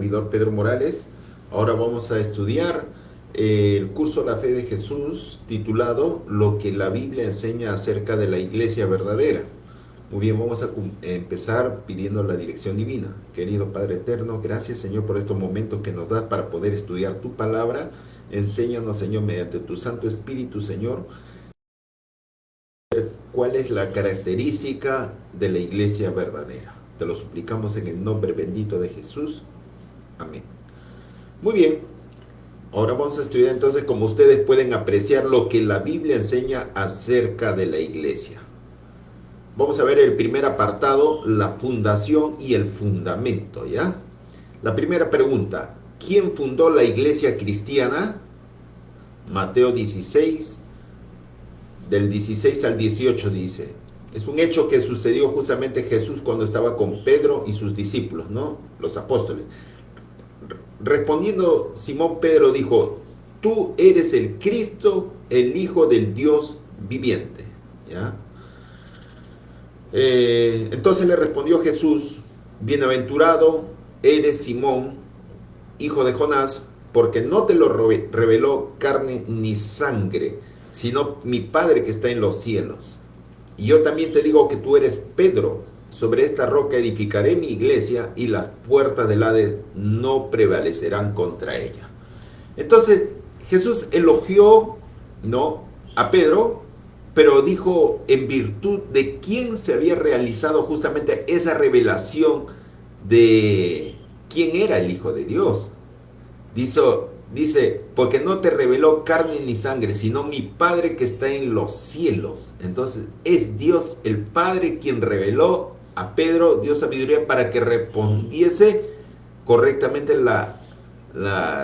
servidor Pedro Morales. Ahora vamos a estudiar el curso La Fe de Jesús titulado Lo que la Biblia enseña acerca de la iglesia verdadera. Muy bien, vamos a empezar pidiendo la dirección divina. Querido Padre Eterno, gracias Señor por estos momentos que nos das para poder estudiar tu palabra. Enséñanos Señor mediante tu Santo Espíritu Señor cuál es la característica de la iglesia verdadera. Te lo suplicamos en el nombre bendito de Jesús. Amén. Muy bien, ahora vamos a estudiar entonces, como ustedes pueden apreciar, lo que la Biblia enseña acerca de la iglesia. Vamos a ver el primer apartado, la fundación y el fundamento, ¿ya? La primera pregunta, ¿quién fundó la iglesia cristiana? Mateo 16, del 16 al 18 dice. Es un hecho que sucedió justamente Jesús cuando estaba con Pedro y sus discípulos, ¿no? Los apóstoles. Respondiendo Simón Pedro dijo, tú eres el Cristo, el Hijo del Dios viviente, ¿ya? Entonces le respondió Jesús, bienaventurado eres Simón, hijo de Jonás, porque no te lo reveló carne ni sangre, sino mi Padre que está en los cielos. Y yo también te digo que tú eres Pedro, sobre esta roca edificaré mi iglesia y las puertas del Hades no prevalecerán contra ella. Entonces Jesús elogió, ¿no?, a Pedro, pero dijo en virtud de quién se había realizado justamente esa revelación de quién era el Hijo de Dios. Dice, porque no te reveló carne ni sangre, sino mi Padre que está en los cielos. Entonces es Dios el Padre quien reveló a Pedro, dio sabiduría para que respondiese correctamente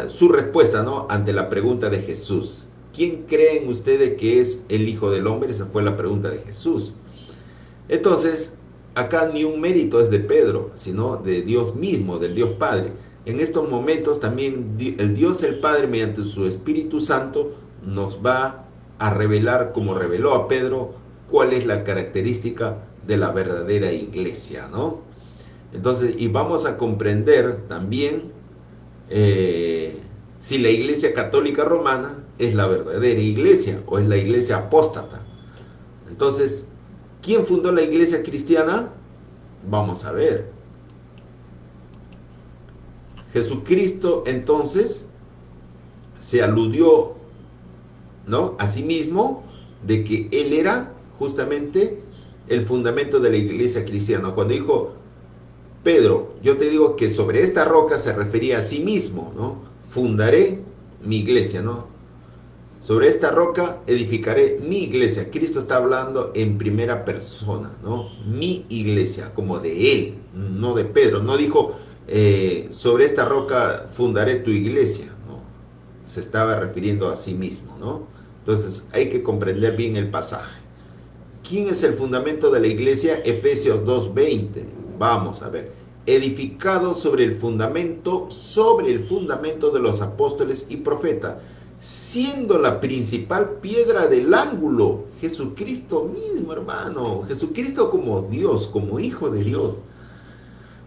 su respuesta, ¿no?, ante la pregunta de Jesús. ¿Quién creen ustedes que es el Hijo del Hombre? Esa fue la pregunta de Jesús. Entonces, acá ni un mérito es de Pedro, sino de Dios mismo, del Dios Padre. En estos momentos también el Dios el Padre, mediante su Espíritu Santo, nos va a revelar, como reveló a Pedro, cuál es la característica de la verdadera iglesia, ¿no? Entonces, y vamos a comprender también si la Iglesia Católica Romana es la verdadera iglesia o es la iglesia apóstata. Entonces, ¿quién fundó la iglesia cristiana? Vamos a ver. Jesucristo entonces se aludió, ¿no?, a sí mismo de que él era justamente el fundamento de la iglesia cristiana. Cuando dijo, Pedro, yo te digo que sobre esta roca, se refería a sí mismo, ¿no? Fundaré mi iglesia, ¿no? Sobre esta roca edificaré mi iglesia. Cristo está hablando en primera persona, ¿no? Mi iglesia, como de él, no de Pedro. No dijo, sobre esta roca fundaré tu iglesia, ¿no? Se estaba refiriendo a sí mismo, ¿no? Entonces hay que comprender bien el pasaje. ¿Quién es el fundamento de la iglesia? Efesios 2:20. Vamos a ver. Edificado sobre el fundamento de los apóstoles y profetas, siendo la principal piedra del ángulo Jesucristo mismo, hermano. Jesucristo como Dios, como Hijo de Dios.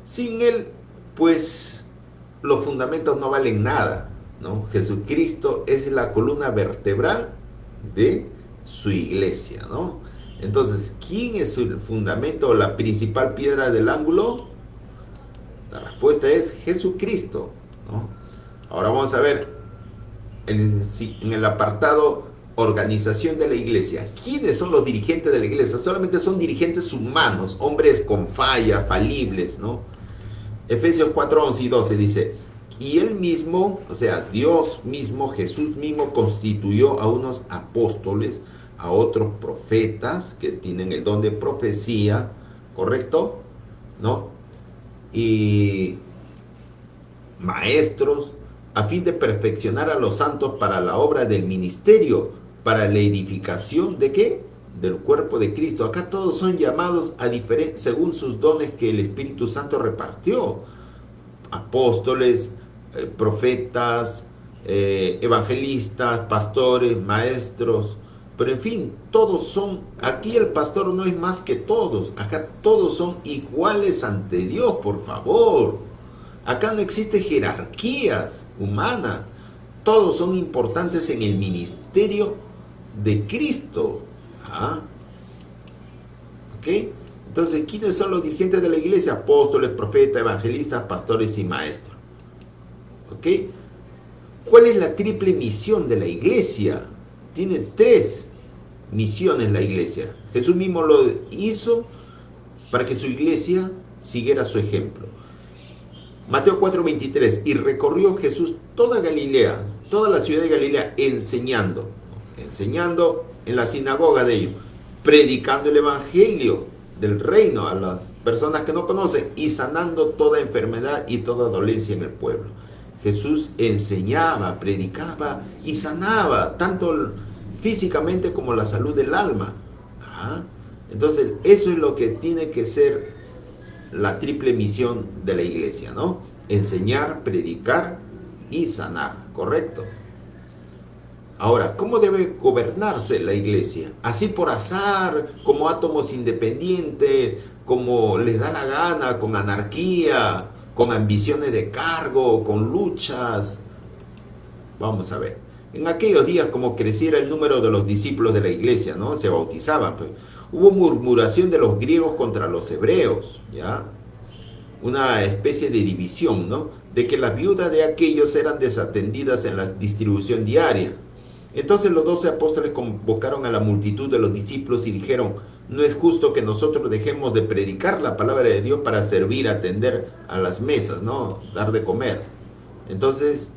Sin él, pues, los fundamentos no valen nada, ¿no? Jesucristo es la columna vertebral de su iglesia, ¿no? Entonces, ¿quién es el fundamento o la principal piedra del ángulo? La respuesta es Jesucristo, ¿no? Ahora vamos a ver en el apartado organización de la iglesia. ¿Quiénes son los dirigentes de la iglesia? Solamente son dirigentes humanos, hombres con fallas, falibles, ¿no? Efesios 4:11 y 12 dice, y él mismo, o sea, Dios mismo, Jesús mismo, constituyó a unos apóstoles, a otros profetas que tienen el don de profecía, ¿correcto?, ¿no?, y maestros, a fin de perfeccionar a los santos para la obra del ministerio, para la edificación ¿de qué? Del cuerpo de Cristo. Acá todos son llamados según sus dones que el Espíritu Santo repartió. Apóstoles, profetas, evangelistas, pastores, maestros, pero en fin, todos son, aquí el pastor no es más que todos, acá todos son iguales ante Dios, por favor. Acá no existe jerarquías humanas. Todos son importantes en el ministerio de Cristo. ¿Ah? ¿Ok? Entonces, ¿quiénes son los dirigentes de la iglesia? Apóstoles, profetas, evangelistas, pastores y maestros. ¿Ok? ¿Cuál es la triple misión de la iglesia? Tiene 3 misiones la iglesia. Jesús mismo lo hizo para que su iglesia siguiera su ejemplo. Mateo 4:23, y recorrió Jesús toda Galilea, toda la ciudad de Galilea, enseñando en la sinagoga de ellos, predicando el evangelio del reino a las personas que no conocen y sanando toda enfermedad y toda dolencia en el pueblo. Jesús enseñaba, predicaba y sanaba, tanto físicamente como la salud del alma. ¿Ah? Entonces, eso es lo que tiene que ser la triple misión de la iglesia, ¿no? Enseñar, predicar y sanar, ¿correcto? Ahora, ¿cómo debe gobernarse la iglesia? Así por azar, como átomos independientes, como les da la gana, con anarquía, con ambiciones de cargo, con luchas. Vamos a ver. En aquellos días, como creciera el número de los discípulos de la iglesia, ¿no? Se bautizaban, pues. Hubo murmuración de los griegos contra los hebreos, ¿ya? Una especie de división, ¿no? De que las viudas de aquellos eran desatendidas en la distribución diaria. Entonces los 12 apóstoles convocaron a la multitud de los discípulos y dijeron, no es justo que nosotros dejemos de predicar la palabra de Dios para servir, atender a las mesas, ¿no? Dar de comer. Entonces,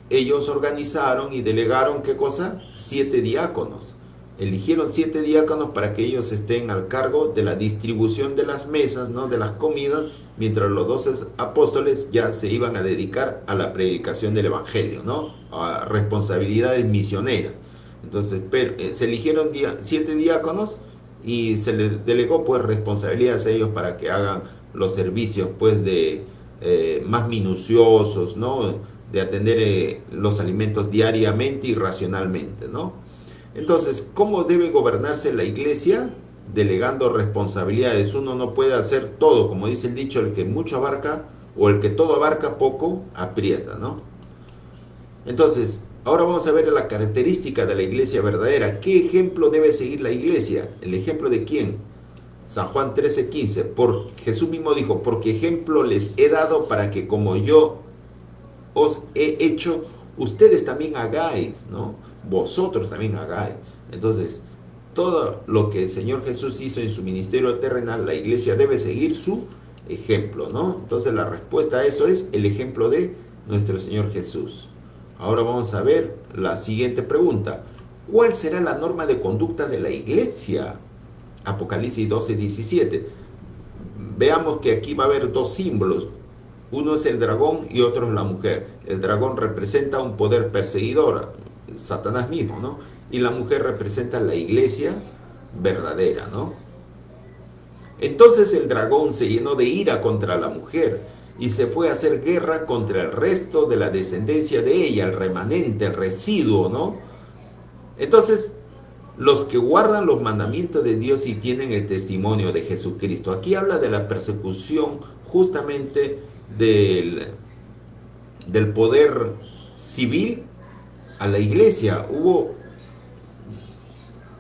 ellos organizaron y delegaron, ¿qué cosa? 7 diáconos. Eligieron 7 diáconos para que ellos estén al cargo de la distribución de las mesas, ¿no? De las comidas, mientras los 12 apóstoles ya se iban a dedicar a la predicación del evangelio, ¿no? A responsabilidades misioneras. Entonces, se eligieron 7 diáconos y se les delegó pues responsabilidades a ellos para que hagan los servicios pues de más minuciosos, ¿no? De atender los alimentos diariamente y racionalmente, ¿no? Entonces, ¿cómo debe gobernarse la iglesia? Delegando responsabilidades. Uno no puede hacer todo, como dice el dicho, el que mucho abarca o el que todo abarca poco aprieta, ¿no? Entonces, ahora vamos a ver la característica de la iglesia verdadera. ¿Qué ejemplo debe seguir la iglesia? ¿El ejemplo de quién? San Juan 13:15. Jesús mismo dijo, porque ejemplo les he dado para que como yo os he hecho, ustedes también hagáis, ¿no? Vosotros también hagáis. Entonces, todo lo que el Señor Jesús hizo en su ministerio terrenal, la iglesia debe seguir su ejemplo, ¿no? Entonces, la respuesta a eso es el ejemplo de nuestro Señor Jesús. Ahora vamos a ver la siguiente pregunta. ¿Cuál será la norma de conducta de la iglesia? Apocalipsis 12:17. Veamos que aquí va a haber 2 símbolos. Uno es el dragón y otro es la mujer. El dragón representa un poder perseguidor, Satanás mismo, ¿no? Y la mujer representa la iglesia verdadera, ¿no? Entonces el dragón se llenó de ira contra la mujer y se fue a hacer guerra contra el resto de la descendencia de ella, el remanente, el residuo, ¿no? Entonces, los que guardan los mandamientos de Dios y tienen el testimonio de Jesucristo. Aquí habla de la persecución justamente del poder civil a la iglesia. Hubo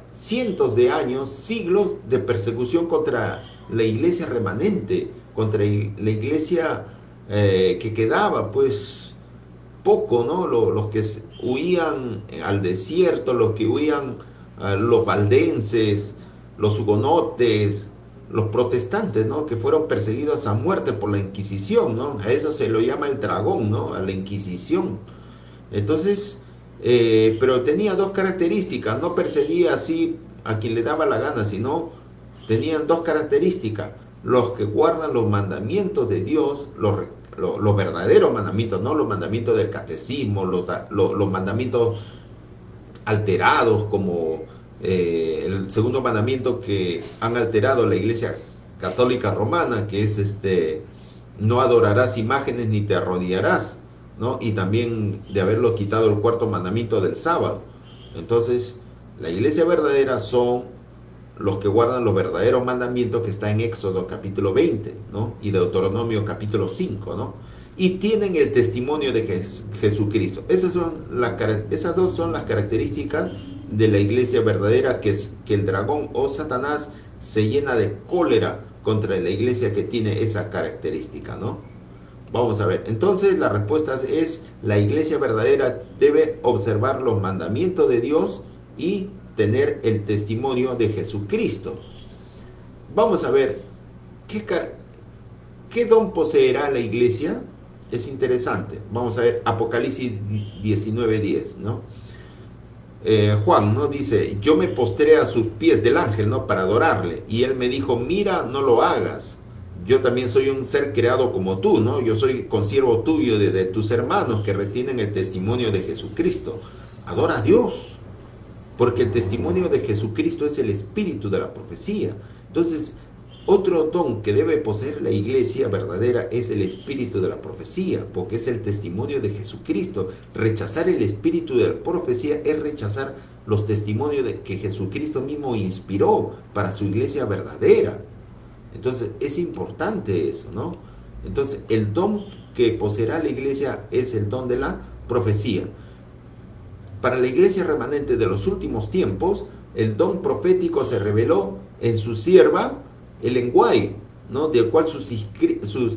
cientos de años, siglos de persecución contra la iglesia remanente, contra la iglesia que quedaba, pues poco, ¿no? Los que huían al desierto, los que huían, los valdenses, los hugonotes, los protestantes, ¿no? Que fueron perseguidos a muerte por la Inquisición, ¿no? A eso se lo llama el dragón, ¿no? A la Inquisición. Entonces, pero tenía 2 características. No perseguía así a quien le daba la gana, sino tenían 2 características. Los que guardan los mandamientos de Dios, los verdaderos mandamientos, no los mandamientos del catecismo, los mandamientos alterados como el segundo mandamiento que han alterado la Iglesia Católica Romana, que es no adorarás imágenes ni te arrodillarás, ¿no? Y también de haberlo quitado el 4.º mandamiento del sábado. Entonces, la iglesia verdadera son los que guardan los verdaderos mandamientos que está en Éxodo capítulo 20, ¿no? Y Deuteronomio capítulo 5, ¿no? Y tienen el testimonio de Jesucristo. Esas dos son las características de la iglesia verdadera, que es que el dragón o Satanás se llena de cólera contra la iglesia que tiene esa característica, ¿no? Vamos a ver, entonces la respuesta es: la iglesia verdadera debe observar los mandamientos de Dios y tener el testimonio de Jesucristo. Vamos a ver, ¿qué don poseerá la iglesia? Es interesante. Vamos a ver Apocalipsis 19:10, ¿no? Juan, ¿no? Dice: yo me postré a sus pies del ángel, ¿no? Para adorarle. Y él me dijo: mira, no lo hagas. Yo también soy un ser creado como tú, ¿no? Yo soy consiervo tuyo de tus hermanos que retienen el testimonio de Jesucristo. Adora a Dios, porque el testimonio de Jesucristo es el espíritu de la profecía. Entonces, otro don que debe poseer la iglesia verdadera es el espíritu de la profecía, porque es el testimonio de Jesucristo. Rechazar el espíritu de la profecía es rechazar los testimonios que Jesucristo mismo inspiró para su iglesia verdadera. Entonces, es importante eso, ¿no? Entonces, el don que poseerá la iglesia es el don de la profecía. Para la iglesia remanente de los últimos tiempos, el don profético se reveló en su sierva Ellen White, ¿no? Del cual sus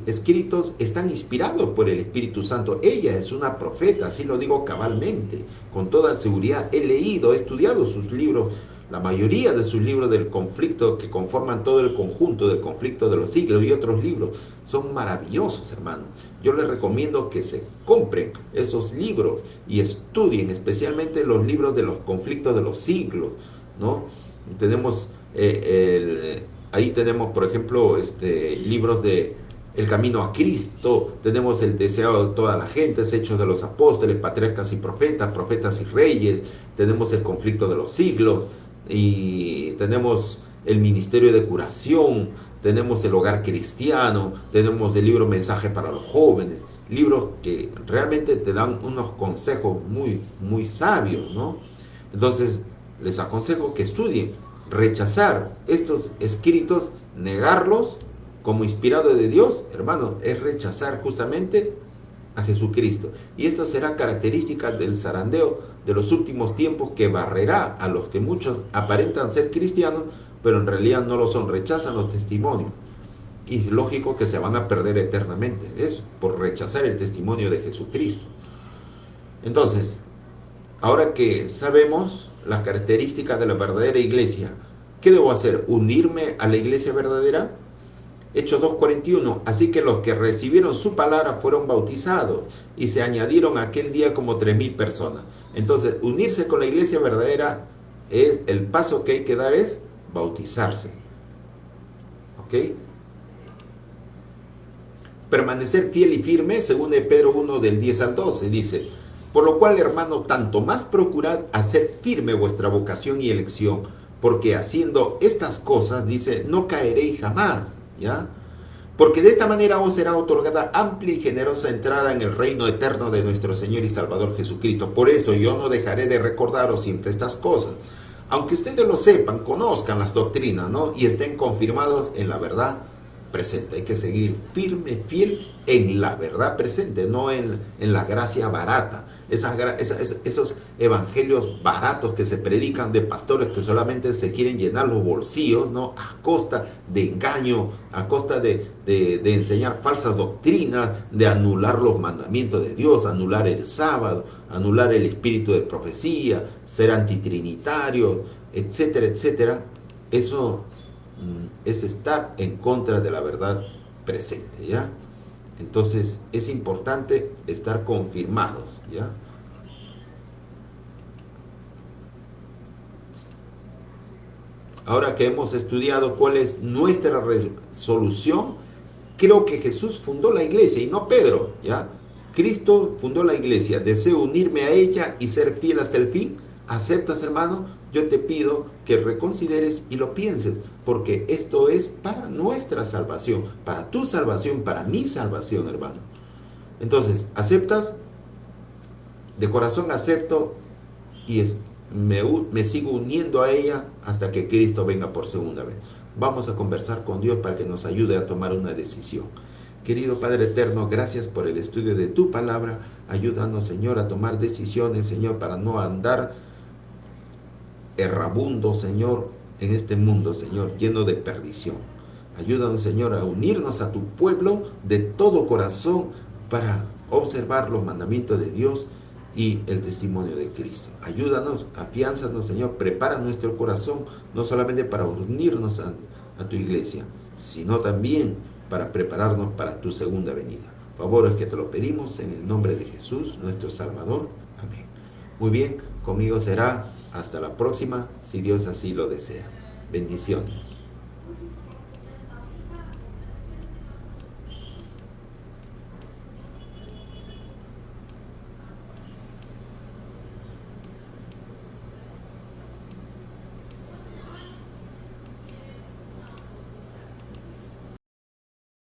escritos están inspirados por el Espíritu Santo. Ella es una profeta, así lo digo cabalmente, con toda seguridad. He leído, he estudiado sus libros, la mayoría de sus libros del conflicto, que conforman todo el conjunto del conflicto de los siglos, y otros libros. Son maravillosos, hermanos. Yo les recomiendo que se compren esos libros y estudien especialmente los libros de los conflictos de los siglos, ¿no? Tenemos ahí tenemos, por ejemplo, libros de El Camino a Cristo, tenemos El Deseo de toda la gente, Hechos de los Apóstoles, Patriarcas y Profetas, Profetas y Reyes, tenemos El Conflicto de los Siglos, y tenemos El Ministerio de Curación, tenemos El Hogar Cristiano, tenemos el libro Mensaje para los Jóvenes, libros que realmente te dan unos consejos muy, muy sabios, ¿no? Entonces, les aconsejo que estudien. Rechazar estos escritos, negarlos como inspirado de Dios, hermanos, es rechazar justamente a Jesucristo. Y esto será característica del zarandeo de los últimos tiempos, que barrerá a los que muchos aparentan ser cristianos, pero en realidad no lo son. Rechazan los testimonios. Y es lógico que se van a perder eternamente. Eso, por rechazar el testimonio de Jesucristo. Entonces, ahora que sabemos las características de la verdadera iglesia, ¿qué debo hacer? ¿Unirme a la iglesia verdadera? Hechos 2:41, así que los que recibieron su palabra fueron bautizados y se añadieron aquel día como 3,000 personas. Entonces, unirse con la iglesia verdadera, es el paso que hay que dar, es bautizarse. ¿Ok? Permanecer fiel y firme, según Pedro 1 del 10 al 12, dice: por lo cual, hermanos, tanto más procurad hacer firme vuestra vocación y elección, porque haciendo estas cosas, dice, no caeréis jamás, ¿ya? Porque de esta manera os será otorgada amplia y generosa entrada en el reino eterno de nuestro Señor y Salvador Jesucristo. Por esto yo no dejaré de recordaros siempre estas cosas, aunque ustedes lo sepan, conozcan las doctrinas, ¿no? Y estén confirmados en la verdad presente. Hay que seguir firme, fiel en la verdad presente, no en la gracia barata. Esos evangelios baratos que se predican de pastores que solamente se quieren llenar los bolsillos, ¿no? A costa de engaño, a costa de enseñar falsas doctrinas, de anular los mandamientos de Dios, anular el sábado, anular el espíritu de profecía, ser antitrinitario, etcétera, etcétera. Eso es estar en contra de la verdad presente, ¿ya? Entonces es importante estar confirmados, ¿ya? Ahora que hemos estudiado cuál es nuestra resolución, creo que Jesús fundó la iglesia y no Pedro, ¿ya? Cristo fundó la iglesia. Deseo unirme a ella y ser fiel hasta el fin. ¿Aceptas, hermano? Yo te pido que reconsideres y lo pienses, porque esto es para nuestra salvación, para tu salvación, para mi salvación, hermano. Entonces, ¿aceptas? De corazón acepto y me sigo uniendo a ella hasta que Cristo venga por segunda vez. Vamos a conversar con Dios para que nos ayude a tomar una decisión. Querido Padre Eterno, gracias por el estudio de tu palabra. Ayúdanos, Señor, a tomar decisiones, Señor, para no andar errabundo, Señor, en este mundo, Señor, lleno de perdición. Ayúdanos, Señor, a unirnos a tu pueblo de todo corazón para observar los mandamientos de Dios y el testimonio de Cristo. Ayúdanos, afiánzanos, Señor, prepara nuestro corazón, no solamente para unirnos a tu iglesia, sino también para prepararnos para tu segunda venida. Favores que te lo pedimos en el nombre de Jesús, nuestro Salvador. Amén. Muy bien, conmigo será hasta la próxima, si Dios así lo desea. Bendiciones.